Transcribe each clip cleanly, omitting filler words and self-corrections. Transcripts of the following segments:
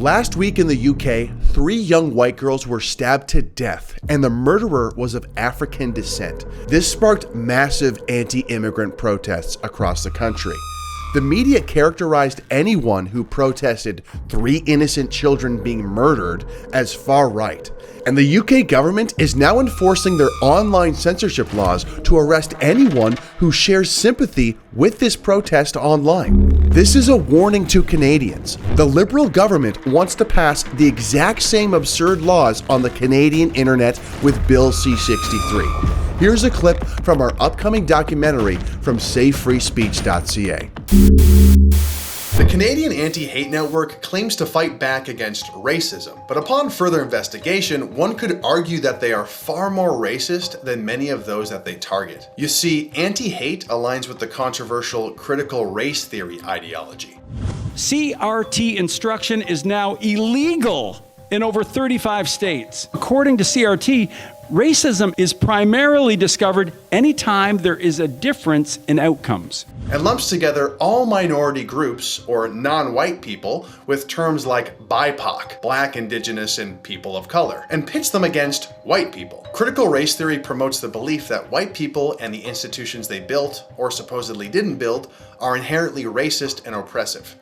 Last week in the UK, 3 young white girls were stabbed to death, and the murderer was of African descent. This sparked massive anti-immigrant protests across the country. The media characterized anyone who protested 3 innocent children being murdered as far right. And the UK government is now enforcing their online censorship laws to arrest anyone who shares sympathy with this protest online. This is a warning to Canadians. The Liberal government wants to pass the exact same absurd laws on the Canadian internet with Bill C-63. Here's a clip from our upcoming documentary from SaveFreeSpeech.ca. The Canadian Anti-Hate Network claims to fight back against racism, but upon further investigation, one could argue that they are far more racist than many of those that they target. You see, anti-hate aligns with the controversial critical race theory ideology. CRT instruction is now illegal in over 35 states. According to CRT, racism is primarily discovered anytime there is a difference in outcomes. And lumps together all minority groups, or non-white people, with terms like BIPOC, Black, Indigenous, and people of color, and pits them against white people. Critical race theory promotes the belief that white people and the institutions they built, or supposedly didn't build, are inherently racist and oppressive.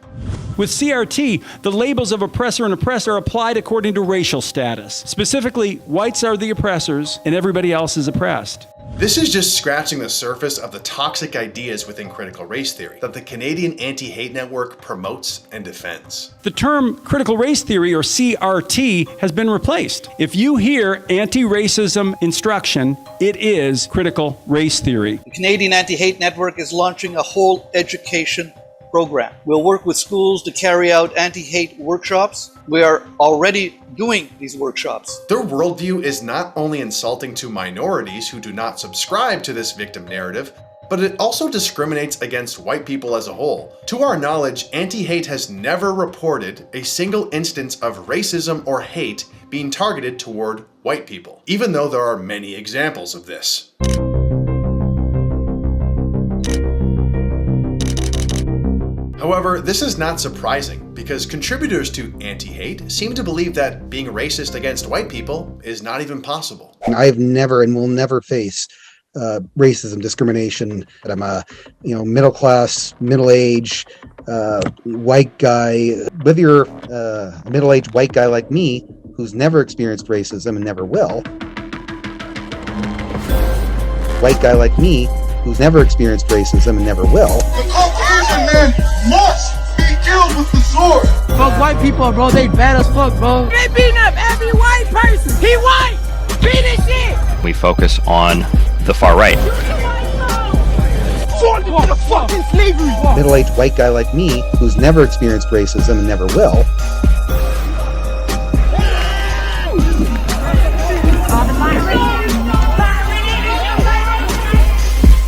With CRT, the labels of oppressor and oppressed are applied according to racial status. Specifically, whites are the oppressors and everybody else is oppressed. This is just scratching the surface of the toxic ideas within critical race theory that the Canadian Anti-Hate Network promotes and defends. The term critical race theory, or CRT, has been replaced. If you hear anti-racism instruction, it is critical race theory. The Canadian Anti-Hate Network is launching a whole education program. We'll work with schools to carry out anti-hate workshops. We are already doing these workshops. Their worldview is not only insulting to minorities who do not subscribe to this victim narrative, but it also discriminates against white people as a whole. To our knowledge, anti-hate has never reported a single instance of racism or hate being targeted toward white people, even though there are many examples of this. However, this is not surprising because contributors to anti-hate seem to believe that being racist against white people is not even possible. I've never and will never face racism, discrimination. I'm a middle class, middle-aged white guy. Whether you're a middle-aged white guy like me who's never experienced racism and never will, white guy like me who's never experienced racism and never will. The Caucasian man must be killed with the sword. Fuck white people, bro. They bad as fuck, bro. They beating up every white person. He white. Beat his shit. We focus on the far right. Fucking slavery. Middle-aged white guy like me who's never experienced racism and never will.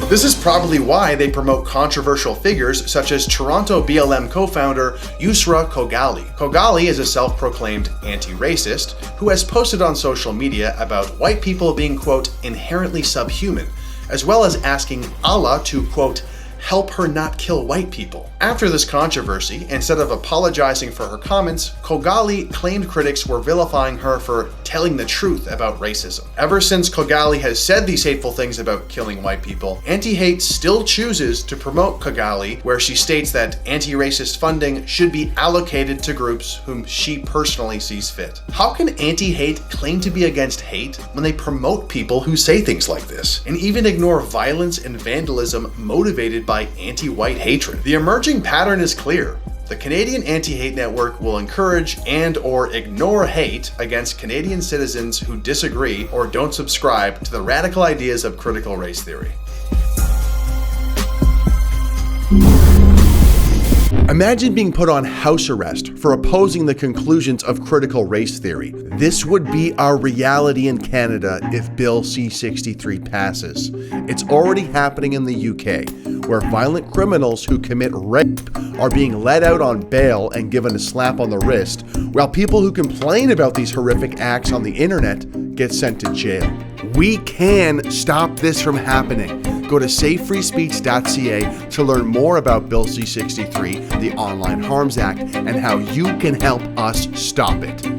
This is probably why they promote controversial figures such as Toronto BLM co-founder Yusra Kogali. Kogali is a self-proclaimed anti-racist who has posted on social media about white people being, quote, inherently subhuman, as well as asking Allah to, quote, help her not kill white people. After this controversy, instead of apologizing for her comments, Kogali claimed critics were vilifying her for telling the truth about racism. Ever since Kogali has said these hateful things about killing white people, Anti-Hate still chooses to promote Kogali, where she states that anti-racist funding should be allocated to groups whom she personally sees fit. How can Anti-Hate claim to be against hate when they promote people who say things like this, and even ignore violence and vandalism motivated by anti-white hatred? The emerging pattern is clear. The Canadian Anti-Hate Network will encourage and/or ignore hate against Canadian citizens who disagree or don't subscribe to the radical ideas of critical race theory. Imagine being put on house arrest for opposing the conclusions of critical race theory. This would be our reality in Canada if Bill C-63 passes. It's already happening in the UK, where violent criminals who commit rape are being let out on bail and given a slap on the wrist, while people who complain about these horrific acts on the internet get sent to jail. We can stop this from happening. Go to savefreespeech.ca to learn more about Bill C-63, the Online Harms Act, and how you can help us stop it.